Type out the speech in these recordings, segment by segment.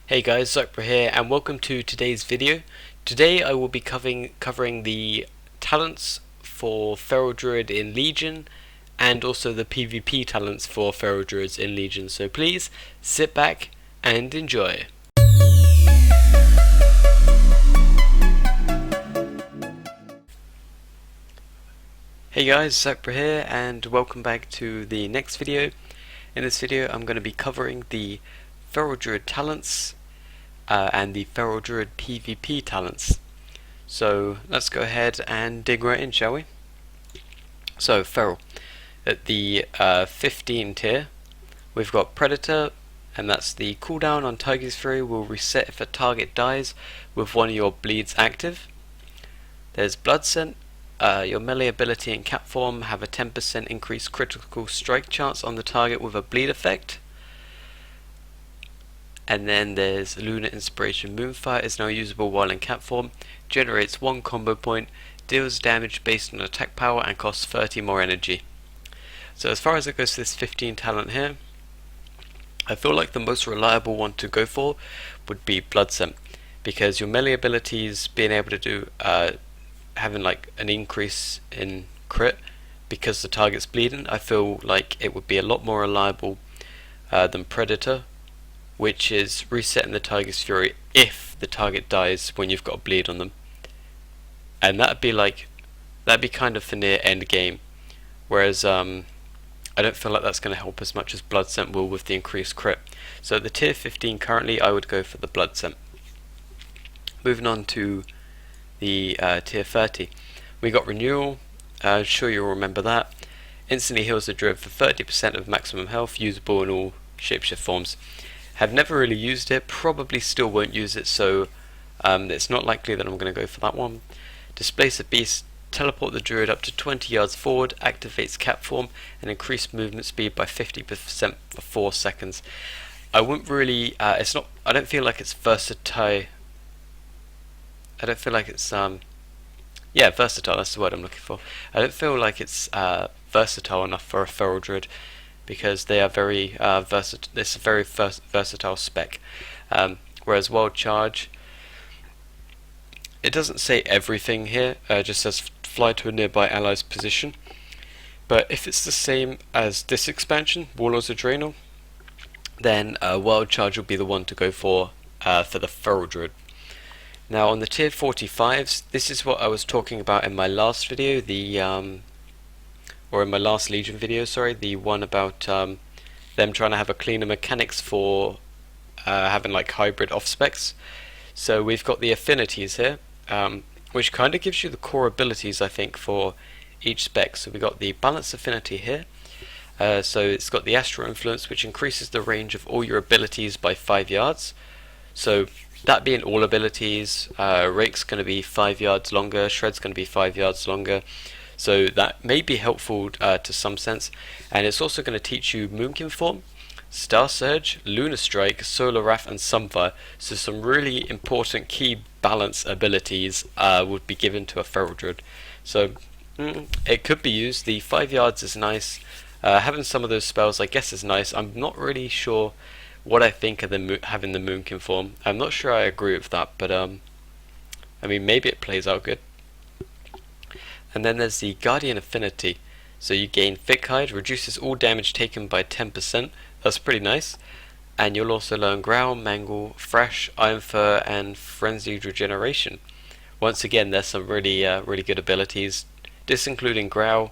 Hey guys, Zypra here and welcome to today's video. Today I will be covering the talents for Feral Druid in Legion and also the PvP talents for Feral Druids in Legion, so please sit back and enjoy. Hey guys, Zypra here and welcome back to the next video. In this video I'm going to be covering the Feral Druid talents and the Feral Druid PvP talents. So let's go ahead and dig right in, shall we? So Feral, at the 15 tier, we've got Predator, and that's the cooldown on Tiger's Fury will reset if a target dies with one of your bleeds active. There's Blood Scent. Your melee ability and cap form have a 10% increased critical strike chance on the target with a bleed effect. And then there's Lunar Inspiration. Moonfire is now usable while in cap form, generates 1 combo point, deals damage based on attack power and costs 30 more energy. So as far as it goes to this 15 talent here, I feel like the most reliable one to go for would be Blood Scent, because your melee abilities being able to do having like an increase in crit because the target's bleeding, I feel like it would be a lot more reliable than Predator, which is resetting the target's fury if the target dies when you've got a bleed on them. And that'd be kind of for near end game, whereas I don't feel like that's going to help as much as Blood Scent will with the increased crit. So at the tier 15 currently I would go for the Blood Scent. Moving on to the tier 30, we got Renewal. Sure you'll remember that. Instantly heals the Druid for 30% of maximum health, usable in all shapeshift forms. Have never really used it, probably still won't use it, so it's not likely that I'm going to go for that one. Displace a beast, teleport the Druid up to 20 yards forward, activates cap form, and increase movement speed by 50% for 4 seconds. I wouldn't really, I don't feel like it's versatile. I don't feel like it's, versatile, that's the word I'm looking for. I don't feel like it's versatile enough for a Feral Druid, because they are very versatile. It's a very versatile spec. Whereas Wild Charge, it doesn't say everything here. It just says fly to a nearby ally's position. But if it's the same as this expansion, Warlords of Draenor, then Wild Charge will be the one to go for the Feral Druid. Now on the tier 45s, this is what I was talking about in my last video, or in my last Legion video, sorry, the one about them trying to have a cleaner mechanics for having like hybrid off specs. So we've got the affinities here, which kind of gives you the core abilities I think for each spec. So we got the balance affinity here. So it's got the Astral Influence, which increases the range of all your abilities by 5 yards. So that being all abilities, Rake's going to be 5 yards longer, Shred's going to be 5 yards longer. So that may be helpful to some sense. And it's also going to teach you Moonkin Form, Star Surge, Lunar Strike, Solar Wrath and Sunfire. So some really important key balance abilities would be given to a Feral Druid. So it could be used. The 5 yards is nice. Having some of those spells I guess is nice. I'm not really sure what I think of having the Moonkin Form. I'm not sure I agree with that, but I mean maybe it plays out good. And then there's the Guardian Affinity. So you gain Thick Hide, reduces all damage taken by 10%. That's pretty nice. And you'll also learn Growl, Mangle, Thrash, Iron Fur, and Frenzied Regeneration. Once again, there's some really good abilities. This including Growl.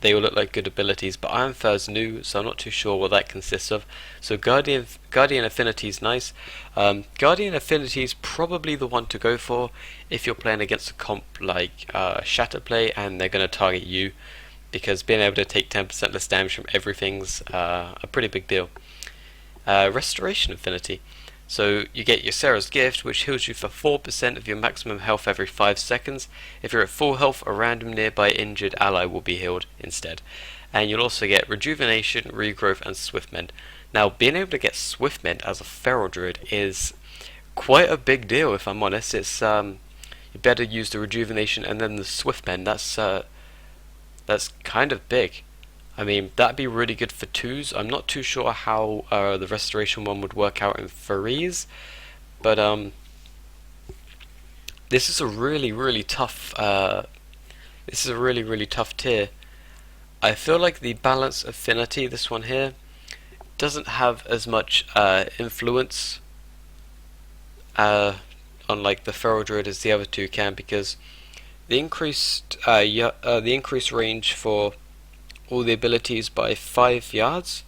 They all look like good abilities, but Iron Fur's new, so I'm not too sure what that consists of. So Guardian Affinity is nice. Guardian Affinity is probably the one to go for if you're playing against a comp like Shatterplay and they're going to target you, because being able to take 10% less damage from everything's a pretty big deal. Restoration Affinity. So you get your Sarah's Gift, which heals you for 4% of your maximum health every 5 seconds. If you're at full health, a random nearby injured ally will be healed instead. And you'll also get Rejuvenation, Regrowth and Swift Mend. Now being able to get Swift Mend as a Feral Druid is quite a big deal, if I'm honest. It's you better use the Rejuvenation and then the Swift Mend. That's kind of big. I mean, that'd be really good for 2s. I'm not too sure how the restoration one would work out in 3s, but this is a really tough. This is a really tough tier. I feel like the balance affinity, this one here, doesn't have as much influence on like the feral druid as the other two can, because the increased range for all the abilities by 5 yards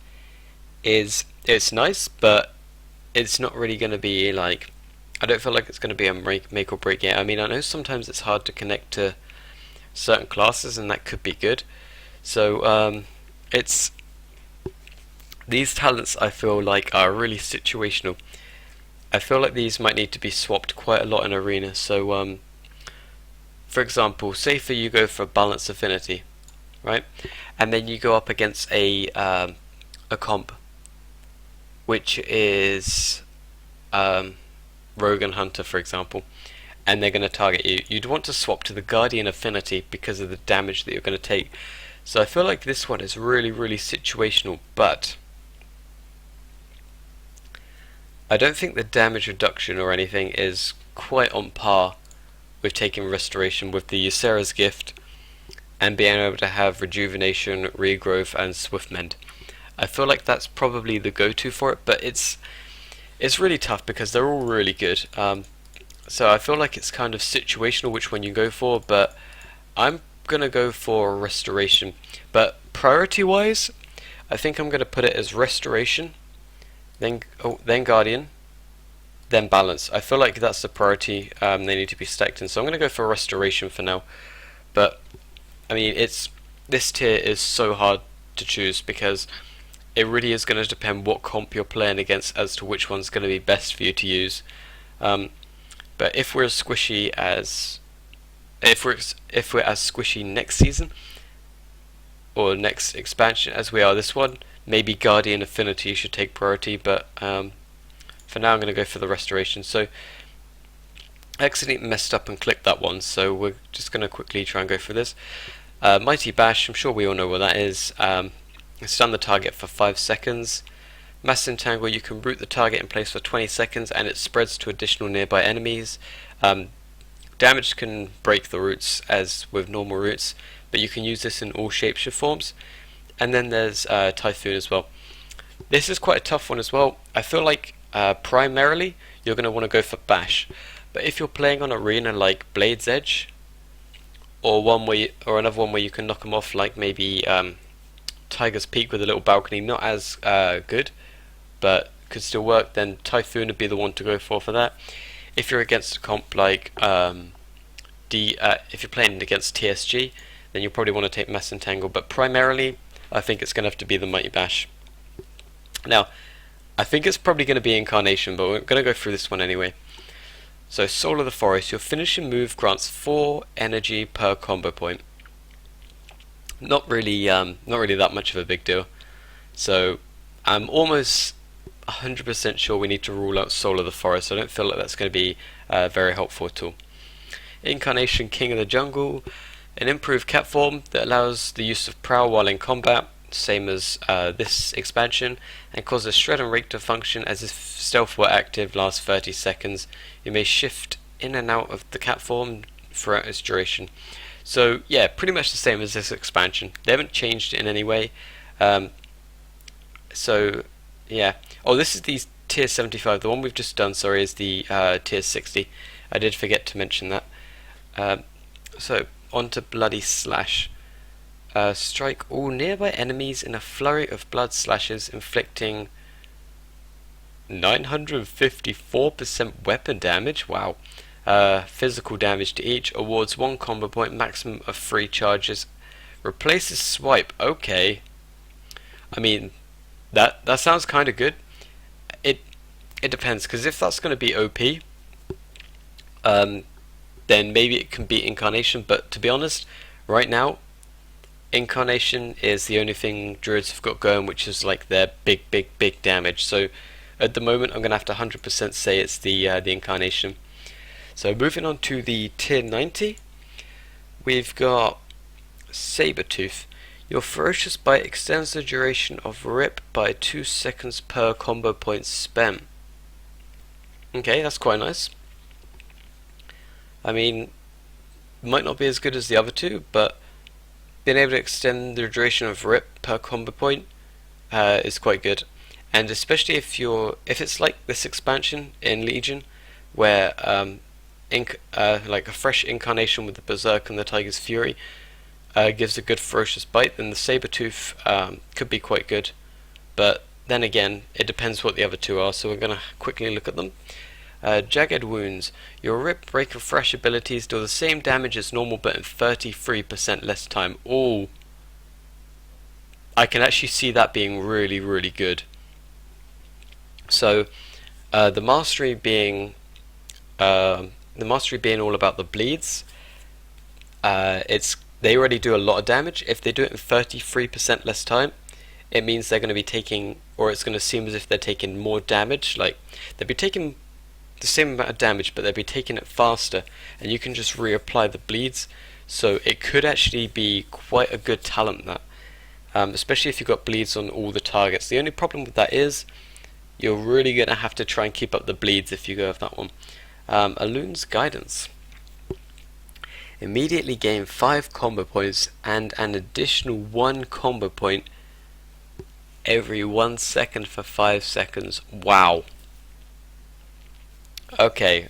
it's nice, but it's not really going to be like, I don't feel like it's going to be a make or break game. I mean, I know sometimes it's hard to connect to certain classes, and that could be good. So it's these talents I feel like are really situational. I feel like these might need to be swapped quite a lot in arena. So for example, say for you go for balance affinity, right, and then you go up against a comp which is Rogue and Hunter, for example, and they're going to target you. You'd want to swap to the Guardian affinity because of the damage that you're going to take. So I feel like this one is really situational, but I don't think the damage reduction or anything is quite on par with taking restoration with the Ysera's gift and being able to have rejuvenation, regrowth, and swift mend. I feel like that's probably the go-to for it, but it's really tough because they're all really good. So I feel like it's kind of situational which one you go for, but I'm gonna go for restoration. But priority-wise, I think I'm gonna put it as restoration, then Guardian, then balance. I feel like that's the priority they need to be stacked in. So I'm gonna go for restoration for now. But I mean, this tier is so hard to choose because it really is going to depend what comp you're playing against as to which one's going to be best for you to use. But if we're as squishy as squishy next season or next expansion as we are this one, maybe Guardian Affinity should take priority. But for now, I'm going to go for the restoration. So I accidentally messed up and clicked that one, so we're just going to quickly try and go through this. Mighty Bash, I'm sure we all know what that is. Stun the target for 5 seconds. Mass Entangle, you can root the target in place for 20 seconds and it spreads to additional nearby enemies. Damage can break the roots as with normal roots, but you can use this in all shapeshift forms. And then there's Typhoon as well. This is quite a tough one as well. I feel like primarily you're going to want to go for Bash, but if you're playing on arena like Blade's Edge, or another one where you can knock them off, like maybe Tiger's Peak with a little balcony, not as good, but could still work, then Typhoon would be the one to go for that. If you're against a comp like if you're playing against TSG, then you'll probably want to take Mass Entangle, but primarily I think it's going to have to be the Mighty Bash. Now, I think it's probably going to be Incarnation, but we're going to go through this one anyway. So, Soul of the Forest, your finishing move grants 4 energy per combo point. Not really that much of a big deal. So I'm almost 100% sure we need to rule out Soul of the Forest. I don't feel like that's going to be very helpful at all. Incarnation, King of the Jungle, an improved cat form that allows the use of Prowl while in combat, same as this expansion, and causes Shred and Rake to function as if stealth were active, lasts 30 seconds. You may shift in and out of the cat form throughout its duration. So yeah, pretty much the same as this expansion. They haven't changed it in any way. So yeah. Oh, this is the tier 75. The one we've just done, sorry, is the tier 60. I did forget to mention that. So on to Bloody Slash. Strike all nearby enemies in a flurry of blood slashes, inflicting 954% weapon damage. Wow. Physical damage to each, awards 1 combo point, maximum of 3 charges, replaces swipe. Okay, I mean that sounds kind of good. It depends, because if that's going to be OP, then maybe it can beat Incarnation, but to be honest, right now Incarnation is the only thing Druids have got going, which is like their big damage. So at the moment I'm going to have to 100% say it's the Incarnation. So moving on to the tier 90, we've got Sabertooth. Your Ferocious Bite extends the duration of Rip by 2 seconds per combo point spent. Okay, that's quite nice. I mean, might not be as good as the other two, but being able to extend the duration of Rip per combo point is quite good. And especially if it's like this expansion in Legion, where like a fresh incarnation with the Berserk and the Tiger's Fury gives a good Ferocious Bite, then the Sabertooth could be quite good. But then again, it depends what the other two are, so we're going to quickly look at them. Jagged Wounds. Your Rip, Break, and Fresh abilities do the same damage as normal, but in 33% less time. Ooh. I can actually see that being really, really good. So, the mastery being all about the bleeds. They already do a lot of damage. If they do it in 33% less time, it means they're going to be taking, or it's going to seem as if they're taking more damage. Like, they'll be taking the same amount of damage, but they'll be taking it faster, and you can just reapply the bleeds. So it could actually be quite a good talent, that, especially if you've got bleeds on all the targets. The only problem with that is you're really going to have to try and keep up the bleeds if you go with that one. Alun's Guidance. Immediately gain 5 combo points and an additional 1 combo point every 1 second for 5 seconds. Wow. Okay,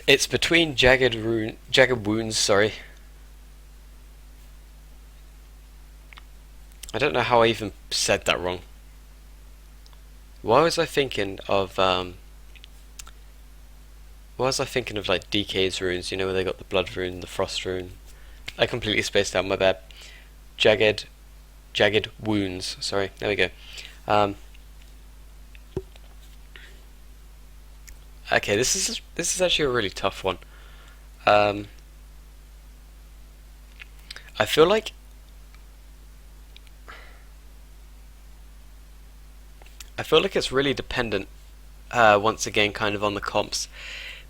it's between Jagged Wounds, sorry. I don't know how I even said that wrong. Why was I thinking of like DK's runes, you know, where they got the blood rune, the frost rune? I completely spaced out, my bad. Jagged Wounds, sorry, there we go. Okay, this is actually a really tough one. I feel like it's really dependent, once again, kind of on the comps,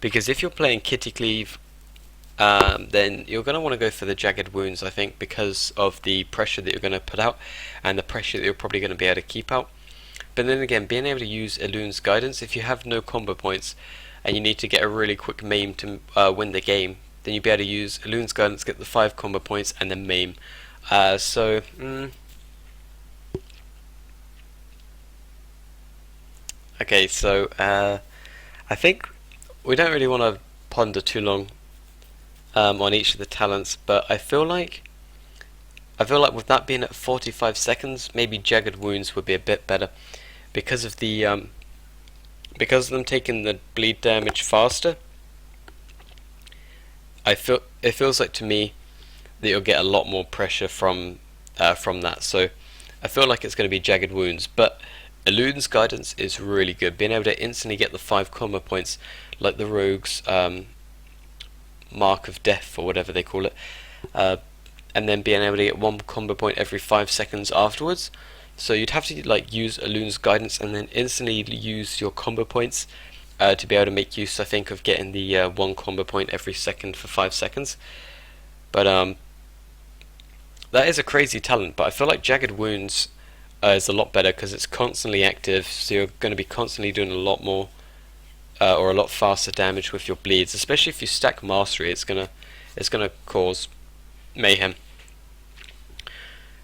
because if you're playing Kitty Cleave, then you're going to want to go for the Jagged Wounds, I think, because of the pressure that you're going to put out and the pressure that you're probably going to be able to keep out. But then again, being able to use Alun's Guidance, if you have no combo points and you need to get a really quick maim to win the game, then you'll be able to use Alun's Guidance, get the 5 combo points, and then maim. Okay, so I think we don't really want to ponder too long on each of the talents, but I feel like with that being at 45 seconds, maybe Jagged Wounds would be a bit better, because of the because of them taking the bleed damage faster. It feels like to me that you'll get a lot more pressure from that. So I feel like it's going to be Jagged Wounds, but Alun's Guidance is really good. Being able to instantly get the 5 combo points, like the Rogue's Mark of Death or whatever they call it, and then being able to get 1 combo point every 5 seconds afterwards. So you'd have to like use Alun's Guidance and then instantly use your combo points to be able to make use, I think, of getting the 1 combo point every second for 5 seconds. But that is a crazy talent, but I feel like Jagged Wounds is a lot better because it's constantly active, so you're going to be constantly doing a lot more or a lot faster damage with your bleeds, especially if you stack Mastery. It's gonna cause mayhem.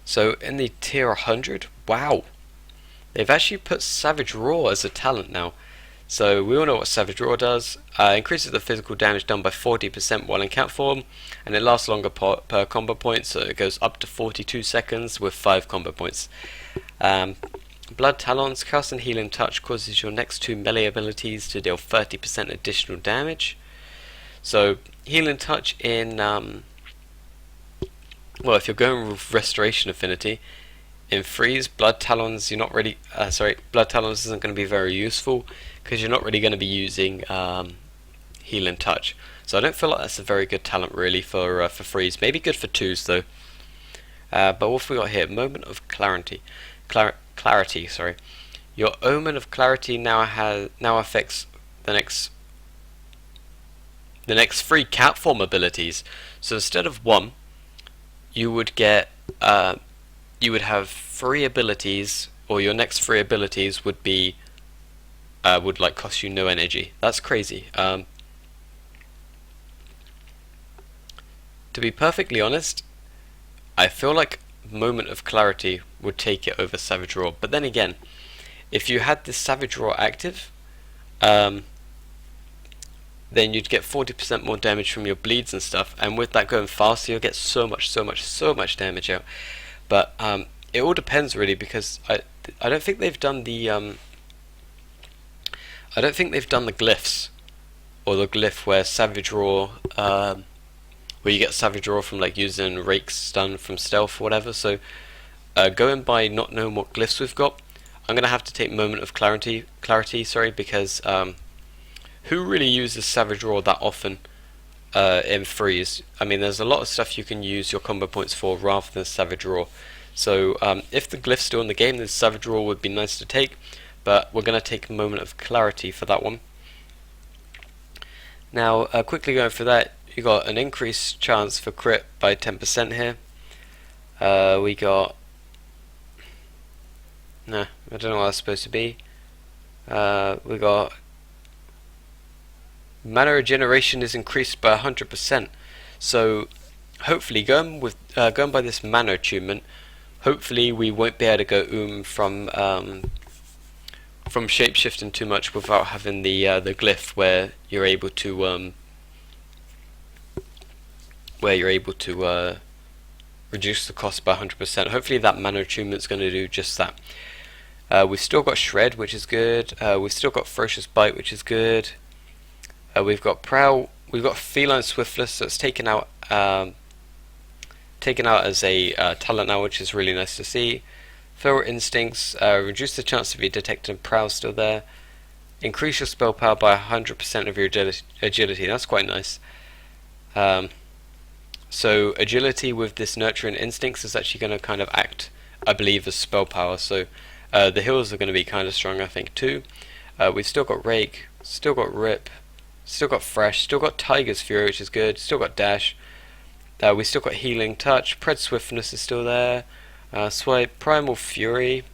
So in the tier 100, wow, they've actually put Savage Roar as a talent now. So we all know what Savage Roar does. Increases the physical damage done by 40% while in cat form, and it lasts longer per combo point, so it goes up to 42 seconds with 5 combo points. Blood Talons, Cast and Healing Touch causes your next 2 melee abilities to deal 30% additional damage. So Healing Touch in well, if you're going with Restoration Affinity, in Freeze, Blood Talons, Blood Talons isn't going to be very useful because you're not really going to be using Healing Touch. So I don't feel like that's a very good talent really for Freeze. Maybe good for 2s though. But what have we got here? Moment of Clarity. Clarity, sorry. Your Omen of Clarity now affects the next the next 3 cat form abilities. So instead of 1, you would get you would have 3 abilities, or your next 3 abilities would be would like cost you no energy. That's crazy. To be perfectly honest, I feel like Moment of Clarity would take it over Savage Roar. But then again, if you had this Savage Roar active, then you'd get 40% more damage from your bleeds and stuff, and with that going faster, you'll get so much damage out. But it all depends really, because I don't think they've done the glyphs, or the glyph where Savage Roar, where you get Savage Roar from like using Rake Stun from stealth or whatever. So going by not knowing what glyphs we've got, I'm gonna have to take Moment of Clarity, because who really uses Savage Roar that often in freeze? I mean, there's a lot of stuff you can use your combo points for rather than Savage Roar. So if the glyph's still in the game, then Savage Roar would be nice to take, but we're going to take Moment of Clarity for that one. Now, quickly going through that, you got an increased chance for crit by 10% here. We got... Nah, I don't know what that's supposed to be. We got... Mana regeneration is increased by 100%. So, hopefully, going by this mana attunement, hopefully we won't be able to go from shapeshifting too much without having the glyph where you're able to reduce the cost by 100%. Hopefully that mana attunement's going to do just that. We've still got Shred, which is good. We've still got Ferocious Bite, which is good. We've got Prowl. We've got Feline Swiftless, so it's taken out as a talent now, which is really nice to see. Feral Instincts, reduce the chance of you detecting Prowl still there. Increase your spell power by 100% of your agility. That's quite nice. So agility with this Nurturing Instincts is actually going to kind of act, I believe, as spell power. So the heals are going to be kind of strong, I think, too. We've still got Rake, still got Rip, still got Fresh, still got Tiger's Fury, which is good, still got Dash. We still got Healing Touch, Pred Swiftness is still there. Swipe, Primal Fury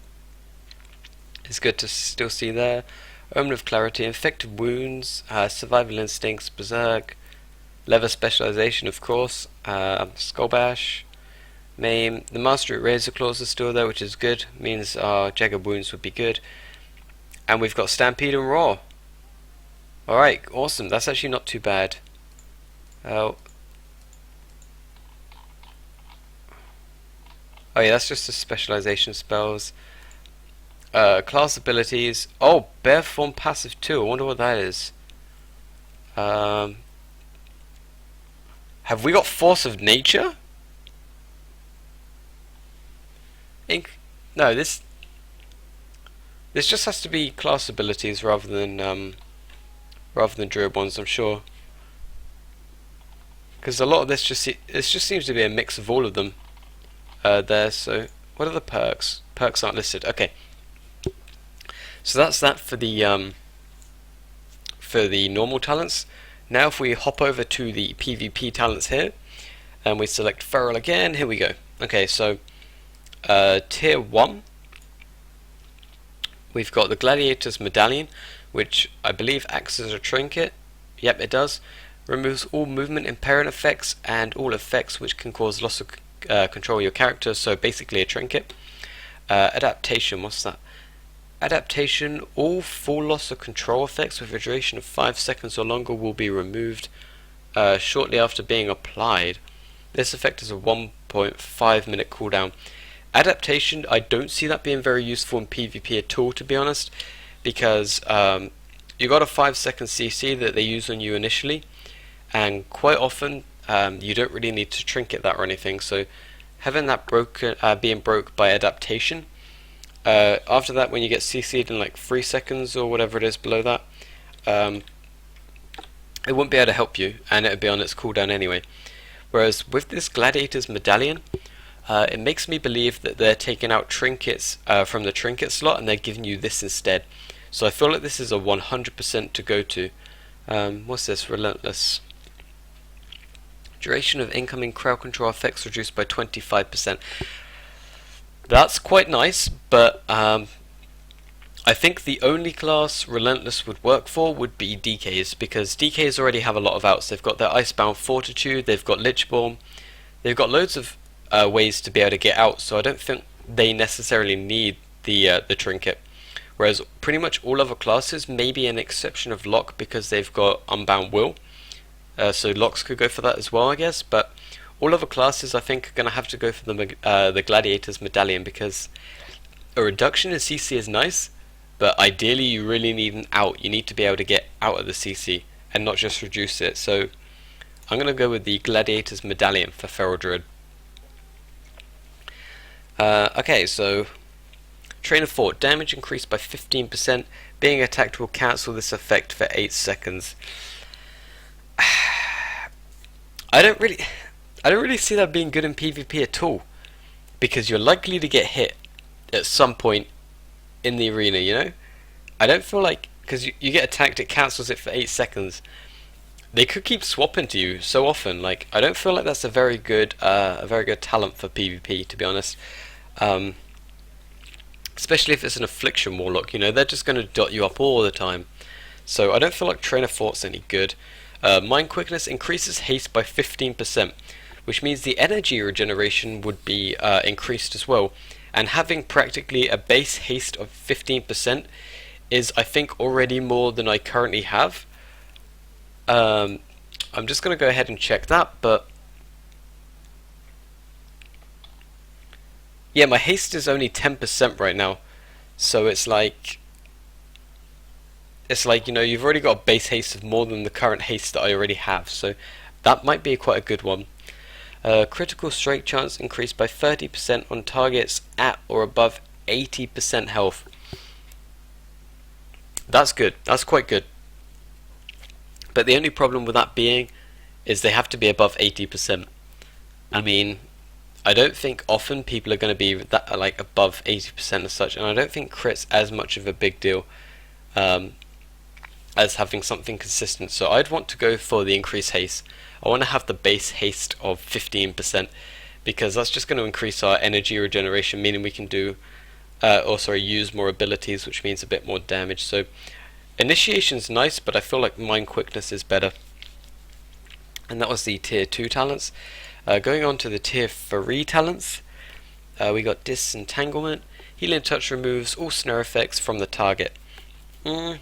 is good to still see there. Omen of Clarity, Infected Wounds, Survival Instincts, Berserk, Leather Specialization, of course, Skull Bash, Maim. The Mastery Razor Claws are still there, which is good, means our Jagged Wounds would be good. And we've got Stampede and Roar. Alright, awesome, that's actually not too bad. Oh yeah, that's just the specialization spells. Class abilities. Oh, Bear Form Passive 2. I wonder what that is. Have we got Force of Nature? No, this just has to be class abilities rather than Druid ones, I'm sure. Because a lot of this just seems to be a mix of all of them. There. So what are the perks? Perks aren't listed. Okay. So that's that for the normal talents. Now if we hop over to the PvP talents here, and we select Feral again, here we go. Okay, so tier 1, we've got the Gladiator's Medallion, which I believe acts as a trinket. Yep, it does. Removes all movement impairing effects and all effects which can cause loss of control of your character, so basically a trinket. Adaptation, what's that? Adaptation, all full loss of control effects with a duration of 5 seconds or longer will be removed shortly after being applied. This effect is a 1.5 minute cooldown. Adaptation, I don't see that being very useful in PvP at all, to be honest, because you got a 5-second CC that they use on you initially, and quite often you don't really need to trinket that or anything, so having that being broke by adaptation, after that when you get CC'd in like 3 seconds or whatever it is below that, it won't be able to help you, and it would be on its cooldown anyway. Whereas with this Gladiator's Medallion, it makes me believe that they're taking out trinkets from the trinket slot and they're giving you this instead. So I feel like this is a 100% to go to. What's this? Relentless. Duration of incoming crowd control effects reduced by 25%. That's quite nice, but I think the only class Relentless would work for would be DKs, because DKs already have a lot of outs. They've got their Icebound Fortitude, they've got Lichborn, they've got loads of ways to be able to get out, so I don't think they necessarily need the trinket. Whereas pretty much all other classes, maybe an exception of Locke because they've got Unbound Will, so Locks could go for that as well, I guess, but all other classes I think are going to have to go for the Gladiator's Medallion, because a reduction in CC is nice, but ideally you really need an out. You need to be able to get out of the CC and not just reduce it. So I'm going to go with the Gladiator's Medallion for Feral Druid. Okay, so Train of Thought. Damage increased by 15%. Being attacked will cancel this effect for 8 seconds. I don't really see that being good in PvP at all, because you're likely to get hit at some point in the arena, you know? I don't feel like, because you get attacked, it cancels it for 8 seconds. They could keep swapping to you so often. Like, I don't feel like that's a very good talent for PvP, to be honest. Especially if it's an Affliction Warlock, you know, they're just going to dot you up all the time. So I don't feel like Train of Thought's any good. Mind Quickness increases haste by 15%, which means the energy regeneration would be increased as well. And having practically a base haste of 15% is, I think, already more than I currently have. I'm just going to go ahead and check that, but yeah, my haste is only 10% right now, so it's like, you know, you've already got a base haste of more than the current haste that I already have, so that might be quite a good one. Critical strike chance increased by 30% on targets at or above 80% health. That's good. That's quite good. But the only problem with that being is they have to be above 80%. I mean, I don't think often people are going to be that like above 80% as such, and I don't think crit's as much of a big deal as having something consistent. So I'd want to go for the increased haste. I want to have the base haste of 15%, because that's just going to increase our energy regeneration, meaning we can do use more abilities, which means a bit more damage. So initiation's nice, but I feel like Mind Quickness is better. And that was the tier 2 talents. Going on to the tier 3 talents, we got Disentanglement. Healing Touch removes all snare effects from the target. If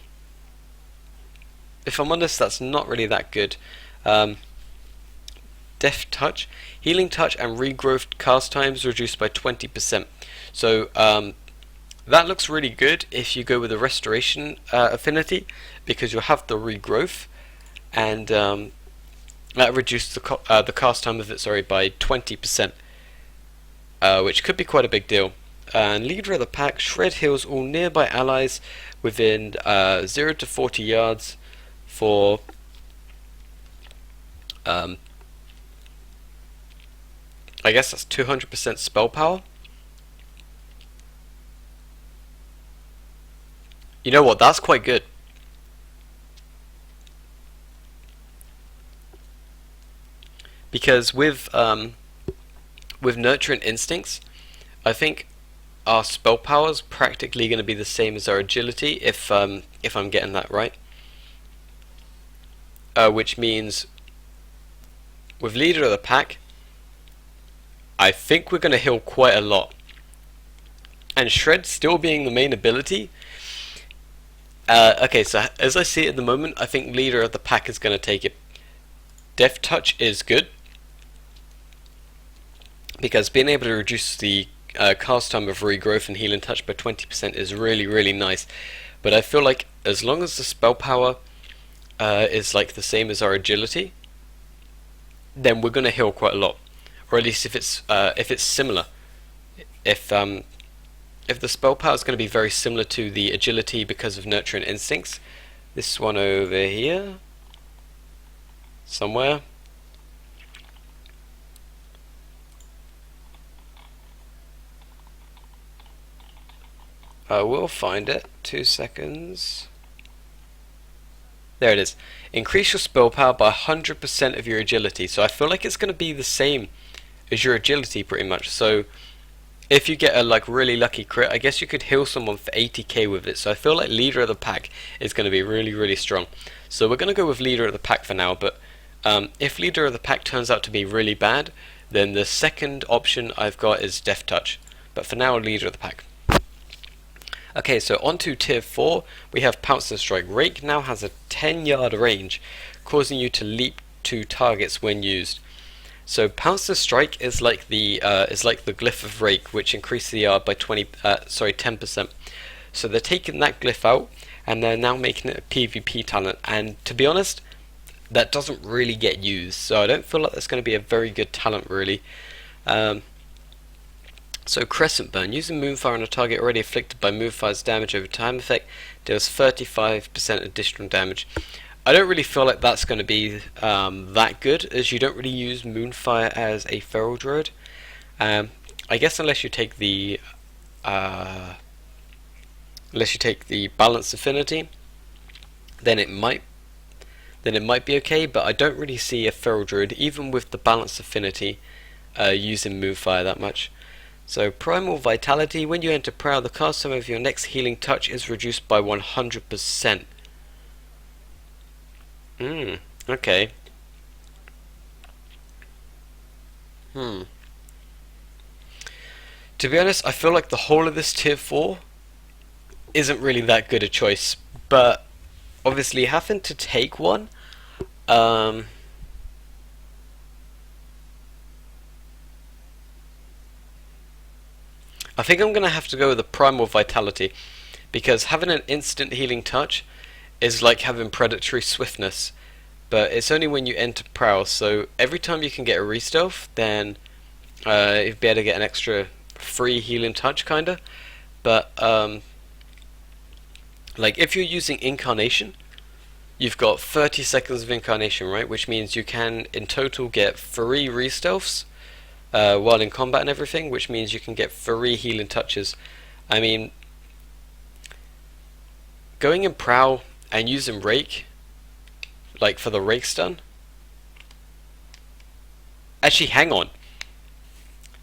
I'm honest, that's not really that good. Deft Touch. Healing Touch and regrowth cast times reduced by 20%. So that looks really good if you go with the Restoration affinity, because you'll have the regrowth, and that reduced the cast time of it, by 20%, which could be quite a big deal. And Leader of the Pack. Shred heals all nearby allies within 0 to 40 yards for I guess that's 200% spell power. You know what, that's quite good. Because with Nurturant Instincts, I think our spell power is practically going to be the same as our agility, if I'm getting that right. Which means with Leader of the Pack, I think we're going to heal quite a lot. And Shred still being the main ability. Okay, so as I see it at the moment, I think Leader of the Pack is going to take it. Deft Touch is good, because being able to reduce the cast time of regrowth and Healing Touch by 20% is really, really nice. But I feel like as long as the spell power is like the same as our agility, then we're going to heal quite a lot. Or at least if it's similar. If the spell power is going to be very similar to the agility because of Nurturant Instincts, this one over here, somewhere. I will find it. 2 seconds. There it is. Increase your spell power by 100% of your agility. So I feel like it's going to be the same as your agility pretty much. So if you get a like really lucky crit, I guess you could heal someone for 80k with it. So I feel like leader of the pack is going to be really strong. So we're going to go with leader of the pack for now, but if leader of the pack turns out to be really bad, then the second option I've got is death touch. But for now, leader of the pack. Okay, so on to tier 4, we have Pounce and Strike. Rake now has a 10-yard range, causing you to leap to targets when used. So Pounce and Strike is like the glyph of Rake, which increases the yard by 10%. So they're taking that glyph out, and they're now making it a PvP talent. And to be honest, that doesn't really get used, so I don't feel like that's going to be a very good talent really. So Crescent Burn, using Moonfire on a target already afflicted by Moonfire's damage over time effect, deals 35% additional damage. I don't really feel like that's going to be that good, as you don't really use Moonfire as a Feral Druid. I guess unless you take the Balance Affinity, then it might be okay, but I don't really see a Feral Druid, even with the Balance Affinity, using Moonfire that much. So Primal Vitality, when you enter Prowl, the cast time of your next healing touch is reduced by 100%. Okay. To be honest, I feel like the whole of this tier 4 isn't really that good a choice, but obviously having to take one, I think I'm going to have to go with the Primal Vitality, because having an instant healing touch is like having predatory swiftness, but it's only when you enter Prowl, so every time you can get a re-stealth, then you'd be able to get an extra free healing touch kinda, but like if you're using Incarnation, you've got 30 seconds of Incarnation, right, which means you can in total get 3 re-stealths while in combat and everything, which means you can get 3 healing touches. I mean, going in Prowl and using Rake, like for the Rake stun. Actually, hang on.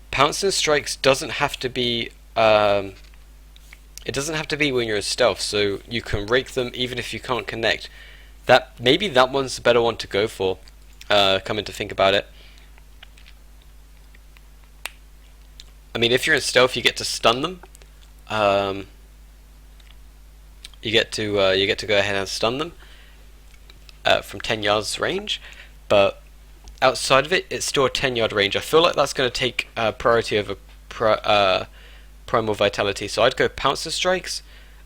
Pounce and Strikes doesn't have to be. It doesn't have to be when you're in stealth, so you can rake them even if you can't connect. Maybe that one's the better one to go for. Coming to think about it. I mean, if you're in stealth, you get to stun them. You get to go ahead and stun them from 10 yards range, but outside of it, it's still a 10-yard range. I feel like that's going to take priority over Primal Vitality, so I'd go Pounce and Strikes.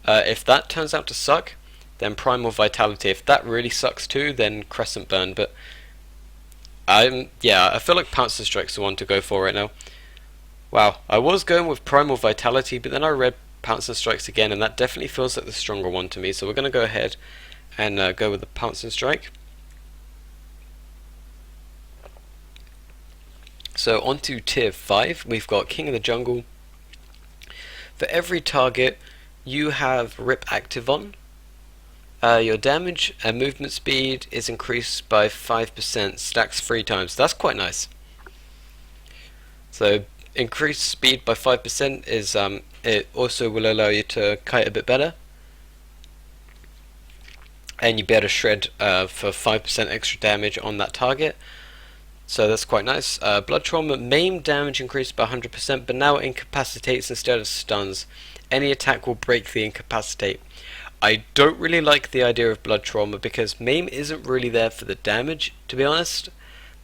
If that turns out to suck, then Primal Vitality. If that really sucks too, then Crescent Burn. But I feel like Pounce and Strikes is the one to go for right now. Wow, I was going with Primal Vitality, but then I read Pounce and Strikes again, and that definitely feels like the stronger one to me. So we're going to go ahead and go with the Pounce and Strike. So on to tier 5, we've got King of the Jungle. For every target you have Rip active on, your damage and movement speed is increased by 5%, stacks 3 times. That's quite nice. So increased speed by 5% is it also will allow you to kite a bit better, and you'll be able to shred for 5% extra damage on that target. So that's quite nice. Blood Trauma, maim damage increased by 100%, but now incapacitates instead of stuns. Any attack will break the incapacitate. I don't really like the idea of Blood Trauma because maim isn't really there for the damage, to be honest.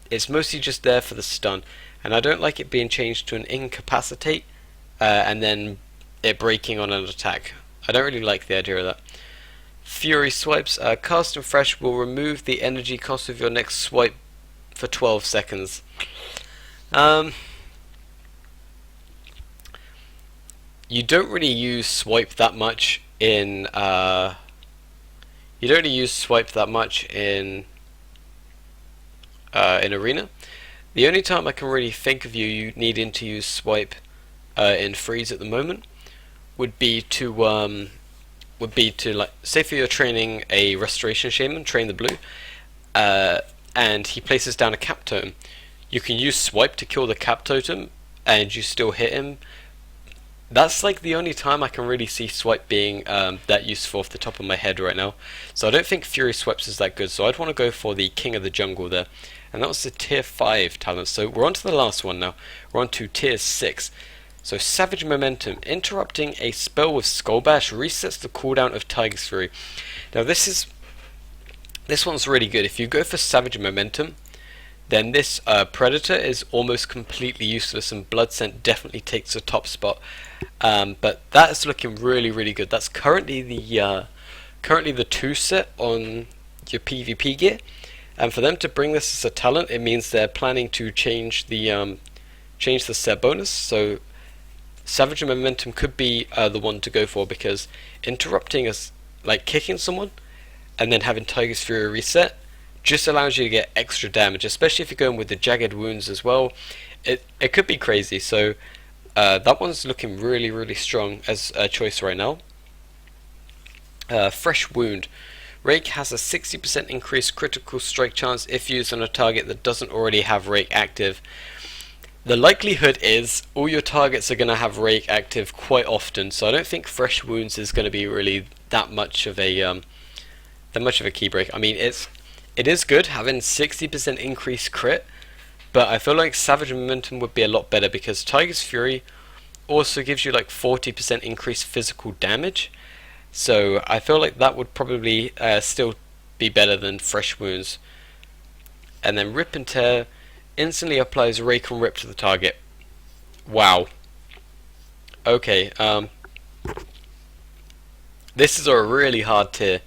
It's mostly just there for the stun, and I don't like it being changed to an incapacitate and then it breaking on an attack. I don't really like the idea of that. Fury Swipes, cast and fresh will remove the energy cost of your next swipe for 12 seconds. You don't really use swipe that much in arena. The only time I can really think of you needing to use swipe in freeze at the moment would be to would be to, like, say if you're training a Restoration Shaman, train the blue, and he places down a cap totem, you can use swipe to kill the cap totem and you still hit him. That's like the only time I can really see swipe being that useful off the top of my head right now. So I don't think Fury Swipes is that good, so I'd want to go for the King of the Jungle there. And that was the tier 5 talent. So we're on to the last one now. We're on to tier 6. So Savage Momentum. Interrupting a spell with Skull Bash resets the cooldown of Tiger's Fury. Now this one's really good. If you go for Savage Momentum, then this Predator is almost completely useless, and Blood Scent definitely takes the top spot. But that is looking really, really good. That's currently the 2 set on your PvP gear. And for them to bring this as a talent, it means they're planning to change the set bonus. So Savage Momentum could be the one to go for, because interrupting is like kicking someone and then having Tiger's Fury reset just allows you to get extra damage, especially if you're going with the Jagged Wounds as well. It could be crazy. So that one's looking really, really strong as a choice right now. Fresh Wound. Rake has a 60% increased critical strike chance if used on a target that doesn't already have Rake active. The likelihood is all your targets are going to have Rake active quite often, so I don't think Fresh Wounds is going to be really that much of a key break. I mean, it is good having 60% increased crit, but I feel like Savage Momentum would be a lot better, because Tiger's Fury also gives you like 40% increased physical damage. So I feel like that would probably still be better than Fresh Wounds. And then Rip and Tear instantly applies Rake and Rip to the target. Wow. Okay, this is a really hard tier.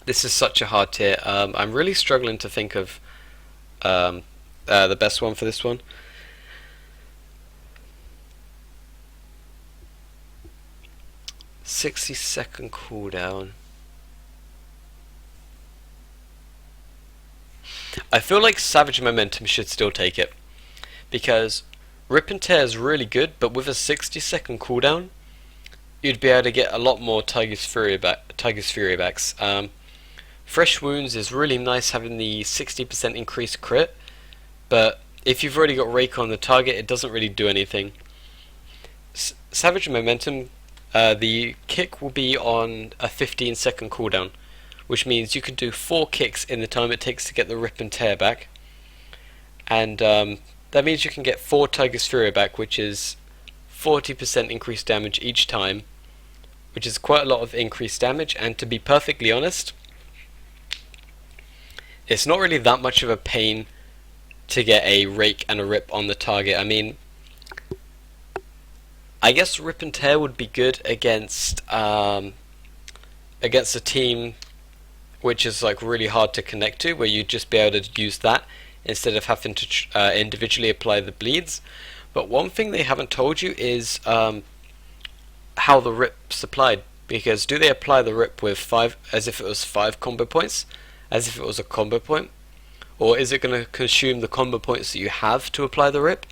This is such a hard tier. I'm really struggling to think of the best one for this one. "60-second cooldown." I feel like Savage Momentum should still take it, because Rip and Tear is really good, but with a 60-second cooldown, you'd be able to get a lot more Tiger's Fury backs. Fresh Wounds is really nice, having the 60% increased crit, but if you've already got Rake on the target, it doesn't really do anything. Savage Momentum, the kick will be on a 15-second cooldown, which means you can do 4 kicks in the time it takes to get the Rip and Tear back, and that means you can get 4 Tiger's Fury back, which is 40% increased damage each time, which is quite a lot of increased damage. And to be perfectly honest, it's not really that much of a pain to get a Rake and a Rip on the target. I mean, I guess Rip and Tear would be good against a team which is like really hard to connect to, where you'd just be able to use that instead of having to individually apply the bleeds. But one thing they haven't told you is how the Rip's applied, because do they apply the Rip with 5, as if it was 5 combo points, as if it was a combo point? Or is it going to consume the combo points that you have to apply the Rip?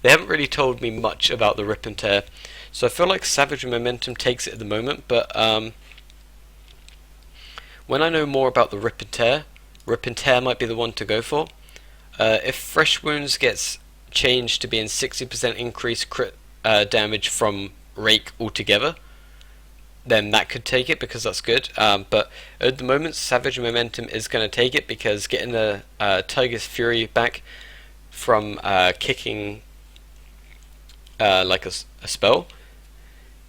They haven't really told me much about the Rip and Tear, so I feel like Savage Momentum takes it at the moment, but when I know more about the Rip and Tear might be the one to go for. If Fresh Wounds gets changed to being 60% increased crit damage from Rake altogether, then that could take it, because that's good. But at the moment, Savage Momentum is going to take it, because getting the Tiger's Fury back from kicking like a spell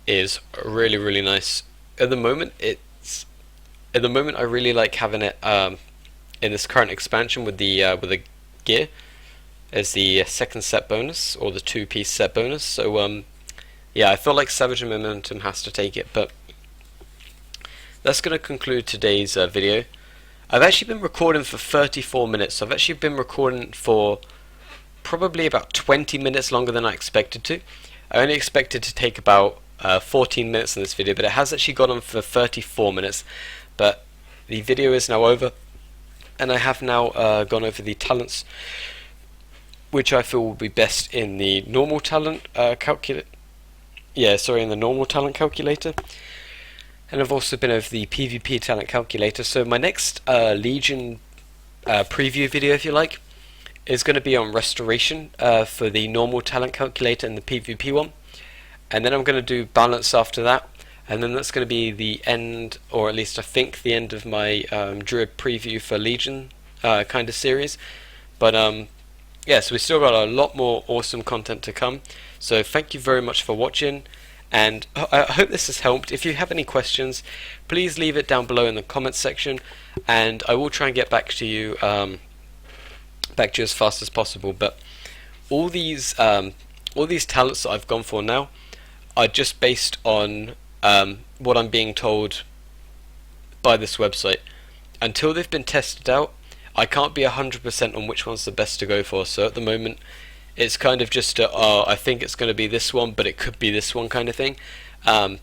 is really, really nice. At the moment, I really like having it in this current expansion with the gear as the second set bonus, or the 2-piece set bonus. So yeah, I feel like Savage Momentum has to take it. But that's going to conclude today's video. I've actually been recording for 34 minutes. So I've actually been recording for probably about 20 minutes longer than I expected to. I only expected to take about 14 minutes in this video, but it has actually gone on for 34 minutes. But the video is now over, and I have now gone over the talents which I feel will be best in the normal talent calculator. In the normal talent calculator. And I've also been over the PvP talent calculator. So my next Legion preview video, if you like, is going to be on restoration for the normal talent calculator and the PvP one. And then I'm going to do balance after that. And then that's going to be the end, or at least I think the end of my Druid preview for Legion kind of series. But so we've still got a lot more awesome content to come. So thank you very much for watching. And I hope this has helped. If you have any questions, please leave it down below in the comments section, and I will try and get back to you as fast as possible. But all these talents that I've gone for now are just based on what I'm being told by this website. Until they've been tested out, I can't be 100% on which one's the best to go for. So at the moment, it's kind of just I think it's going to be this one, but it could be this one kind of thing. And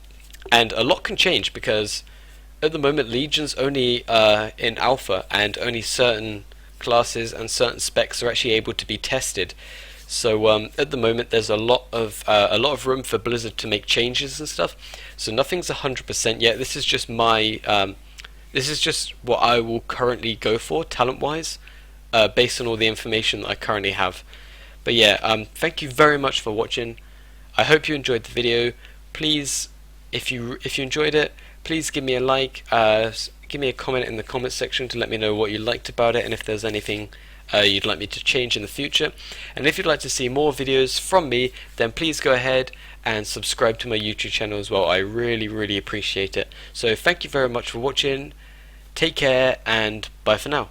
a lot can change, because at the moment Legion's only in alpha, and only certain classes and certain specs are actually able to be tested. So at the moment there's a lot of room for Blizzard to make changes and stuff. So nothing's 100% yet. This is just my this is just what I will currently go for talent wise, based on all the information that I currently have. But yeah, thank you very much for watching. I hope you enjoyed the video. Please, if you enjoyed it, please give me a like, give me a comment in the comment section to let me know what you liked about it, and if there's anything you'd like me to change in the future. And if you'd like to see more videos from me, then please go ahead and subscribe to my YouTube channel as well. I really appreciate it. So thank you very much for watching. Take care, and bye for now.